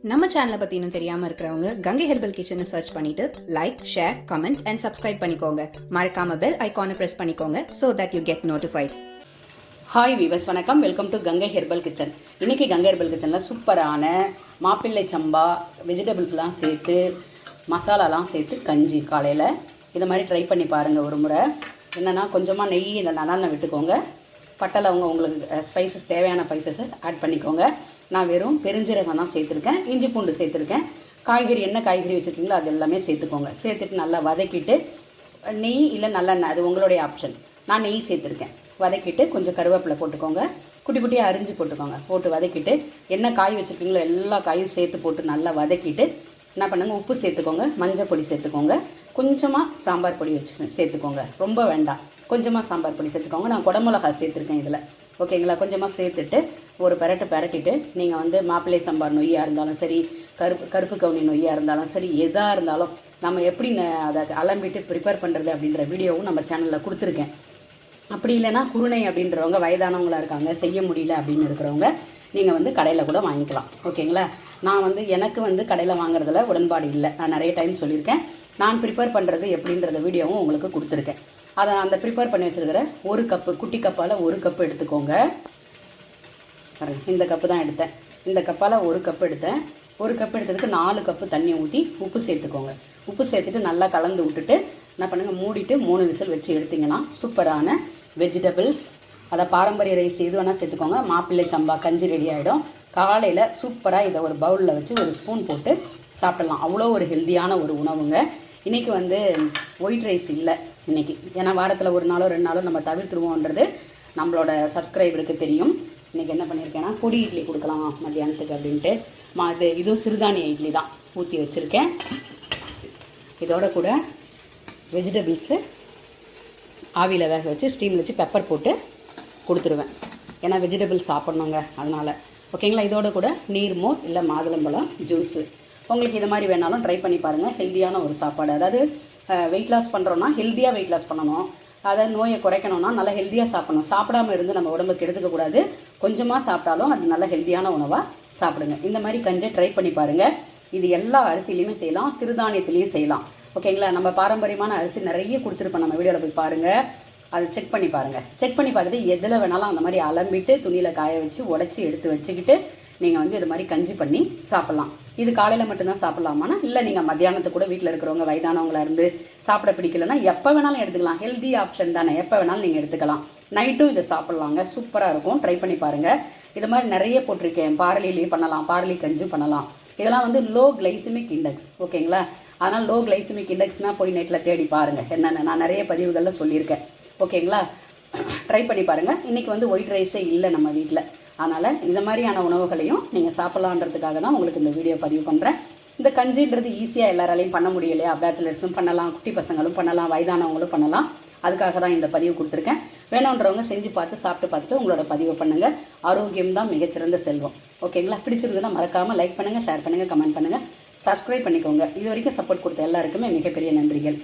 நம்ம சேனலை பற்றி இன்னும் தெரியாமல் இருக்கிறவங்க கங்கை ஹெர்பல் கிச்சனை சர்ச் பண்ணிட்டு like, share, comment and subscribe பண்ணிக்கோங்க. மறக்காம பெல் ஐகானை ப்ரெஸ் பண்ணிக்கோங்க so that you get notified. Hi viewers, வணக்கம். Welcome to Gangai Herbal Kitchen. இன்றைக்கி கங்கை ஹெர்பல் கிச்சனில் சூப்பரான மாப்பிள்ளை சம்பா வெஜிடபிள்ஸ்லாம் சேர்த்து மசாலாலாம் சேர்த்து கஞ்சி காலையில் இதை மாதிரி ட்ரை பண்ணி பாருங்கள் ஒரு முறை. என்னென்னா கொஞ்சமாக நெய் இல்லை நல்லெண்ணெய் விட்டுக்கோங்க. பட்டலவங்க உங்களுக்கு ஸ்பைசஸ் தேவையான ஸ்பைசஸை ஆட் பண்ணிக்கோங்க. நான் வெறும் பெருஞ்சீரகம் தான் சேர்த்துருக்கேன், இஞ்சி பூண்டு சேர்த்துருக்கேன். காய்கறி என்ன காய்கறி வச்சுருக்கீங்களோ அது எல்லாமே சேர்த்துக்கோங்க. சேர்த்துட்டு நல்லா வதக்கிட்டு நெய் இல்லை நல்லெண்ணெய் அது உங்களுடைய ஆப்ஷன். நான் நெய் சேர்த்துருக்கேன். வதக்கிட்டு கொஞ்சம் கருவேப்பிலை போட்டுக்கோங்க, குட்டி குட்டியாக அரிஞ்சு போட்டுக்கோங்க. போட்டு வதக்கிட்டு என்ன காய் வச்சுருக்கீங்களோ எல்லா காயும் சேர்த்து போட்டு நல்லா வதக்கிட்டு என்ன பண்ணுங்க, உப்பு சேர்த்துக்கோங்க, மஞ்சள் பொடி சேர்த்துக்கோங்க, கொஞ்சமாக சாம்பார் பொடி சேர்த்துக்கோங்க. ரொம்ப வேண்டாம், கொஞ்சமாக சாம்பார் பொடி சேர்த்துக்கோங்க. நான் குடமிளகா சேர்த்துருக்கேன் இதில், ஓகேங்களா. கொஞ்சமாக சேர்த்துட்டு ஒரு பரட்டிட்டு நீங்கள் மாப்பிள்ளை சம்பார் நொய்யாக இருந்தாலும் சரி, கருப்பு கவுனி நொய்யாக இருந்தாலும் சரி, எதாக இருந்தாலும் நம்ம எப்படி அதை அலம்பிட்டு ப்ரிப்பேர் பண்ணுறது அப்படின்ற வீடியோவும் நம்ம சேனலில் கொடுத்துருக்கேன். அப்படி இல்லைன்னா குருணை அப்படின்றவங்க வயதானவங்களாக இருக்காங்க, செய்ய முடியல அப்படின்னு இருக்கிறவங்க நீங்கள் கடையில் கூட வாங்கிக்கலாம், ஓகேங்களா. நான் எனக்கு கடையில் வாங்குறதுல உடன்பாடு இல்லை. நான் நிறைய டைம் சொல்லியிருக்கேன். நான் ப்ரிப்பேர் பண்ணுறது எப்படின்றத வீடியோவும் உங்களுக்கு கொடுத்துருக்கேன். அதை அந்த ப்ரிப்பேர் பண்ணி வச்சுருக்கிற ஒரு கப்பு, குட்டி கப்பால் ஒரு கப்பு எடுத்துக்கோங்க. இந்த கப்பு தான் எடுத்தேன். இந்த கப்பால் ஒரு கப்பு எடுத்தேன். ஒரு கப்பு எடுத்ததுக்கு 4 கப்பு தண்ணி ஊற்றி உப்பு சேர்த்துக்கோங்க. உப்பு சேர்த்துட்டு நல்லா கலந்து விட்டுட்டு என்ன பண்ணுங்கள், மூடிட்டு 3 விசில் வச்சு எடுத்திங்கன்னா சூப்பரான வெஜிடபிள்ஸ், அதை பாரம்பரிய ரைஸ் எது வேணால் சேர்த்துக்கோங்க, மாப்பிள்ளை சம்பா கஞ்சி ரெடி ஆகிடும். காலையில் சூப்பராக இதை ஒரு பவுலில் வச்சு ஒரு ஸ்பூன் போட்டு சாப்பிடலாம். அவ்வளோ ஒரு ஹெல்த்தியான ஒரு உணவுங்க. இன்றைக்கி ஒயிட் ரைஸ் இல்லை இன்றைக்கி, ஏன்னா வாரத்தில் ஒரு நாளோ 2 நாளோ நம்ம தவிர்த்துருவோன்றது நம்மளோட சப்ஸ்கிரைபருக்கு தெரியும். இன்றைக்கி என்ன பண்ணியிருக்கேன்னா பொடி இட்லி கொடுக்கலாம் மத்தியானத்துக்கு அப்படின்ட்டு இதுவும் சிறுதானிய இட்லி தான் ஊற்றி வச்சுருக்கேன். இதோட கூட வெஜிடபிள்ஸு ஆவியில் வேக வச்சு ஸ்டீமில் வச்சு பெப்பர் போட்டு கொடுத்துருவேன். ஏன்னா வெஜிடபிள்ஸ் சாப்பிட்ணுங்க, அதனால் ஓகேங்களா. இதோட கூட நீர்மோர் இல்லை மாதுளம்பழம் ஜூஸு உங்களுக்கு இது மாதிரி வேணாலும் ட்ரை பண்ணி பாருங்கள். ஹெல்த்தியான ஒரு சாப்பாடு. அதாவது வெயிட் லாஸ் பண்ணுறோன்னா ஹெல்த்தியாக வெயிட் லாஸ் பண்ணணும். அதாவது நோயை குறைக்கணும்னா நல்லா ஹெல்த்தியாக சாப்பிடணும். சாப்பிடாமல் இருந்து நம்ம உடம்புக்கு எடுத்துக்கக்கூடாது. கொஞ்சமாக சாப்பிட்டாலும் அது நல்ல ஹெல்த்தியான உணவாக சாப்பிடுங்க. இந்த மாதிரி கஞ்சை ட்ரை பண்ணி பாருங்கள். இது எல்லா அரிசிலையுமே செய்யலாம், சிறுதானியத்துலேயும் செய்யலாம், ஓகேங்களா. நம்ம பாரம்பரியமான அரிசி நிறைய கொடுத்துருப்போம், நம்ம வீடியோவில் போய் பாருங்கள். அதை செக் பண்ணி பாருங்கள். செக் பண்ணி பார்த்துட்டு எதில் வேணாலும் அந்த மாதிரி அலம்பிட்டு துணியில் காய வச்சு உடச்சி எடுத்து வச்சுக்கிட்டு நீங்கள் இது மாதிரி கஞ்சி பண்ணி சாப்பிட்லாம். இது காலையில் மட்டும்தான் சாப்பிட்லாமான்னா இல்லை, நீங்கள் மத்தியானத்துக்கு கூட வீட்டில் இருக்கிறவங்க வயதானவங்களா இருந்து சாப்பிட பிடிக்கலன்னா எப்போ வேணாலும் எடுத்துக்கலாம். ஹெல்தி ஆப்ஷன் தானே, எப்போ வேணாலும் நீங்கள் எடுத்துக்கலாம். நைட்டும் இதை சாப்பிட்லாங்க, சூப்பராக இருக்கும். ட்ரை பண்ணி பாருங்கள். இது மாதிரி நிறைய போட்டிருக்கேன். பார்லிலேயே பண்ணலாம், பார்லி கஞ்சி பண்ணலாம். இதெல்லாம் லோ கிளைசிமிக் இண்டெக்ஸ், ஓகேங்களா. அதனால் லோ கிளைசிமிக் இண்டெக்ஸ்னால் போய் நெட்டில் தேடி பாருங்கள் என்னென்ன. நான் நிறைய பதிவுகளில் சொல்லியிருக்கேன், ஓகேங்களா. ட்ரை பண்ணி பாருங்கள். இன்றைக்கி ஒயிட் ரைஸே இல்லை நம்ம வீட்டில், அதனால் இந்த மாதிரியான உணவுகளையும் நீங்கள் சாப்பிட்லான்றதுக்காக தான் உங்களுக்கு இந்த வீடியோ பதிவு பண்ணுறேன். இந்த கஞ்சின்றது ஈஸியாக எல்லாராலையும் பண்ண முடியலையா, பேச்சுலர்ஸும் பண்ணலாம், குட்டி பசங்களும் பண்ணலாம், வயதானவங்களும் பண்ணலாம். அதுக்காக தான் இந்த பதிவு கொடுத்துருக்கேன். வேணுன்றவங்க செஞ்சு பார்த்து சாப்பிட்டு பார்த்துட்டு உங்களோட பதிவை பண்ணுங்கள். ஆரோக்கியம் தான் மிகச்சிறந்த செல்வம், ஓகேங்களா. பிடிச்சிருந்ததுன்னா மறக்காமல் லைக் பண்ணுங்கள், ஷேர் பண்ணுங்கள், கமெண்ட் பண்ணுங்கள், சப்ஸ்கிரைப் பண்ணிக்கோங்க. இது வரைக்கும் சப்போர்ட் கொடுத்த எல்லாருக்குமே மிகப்பெரிய நன்றிகள்.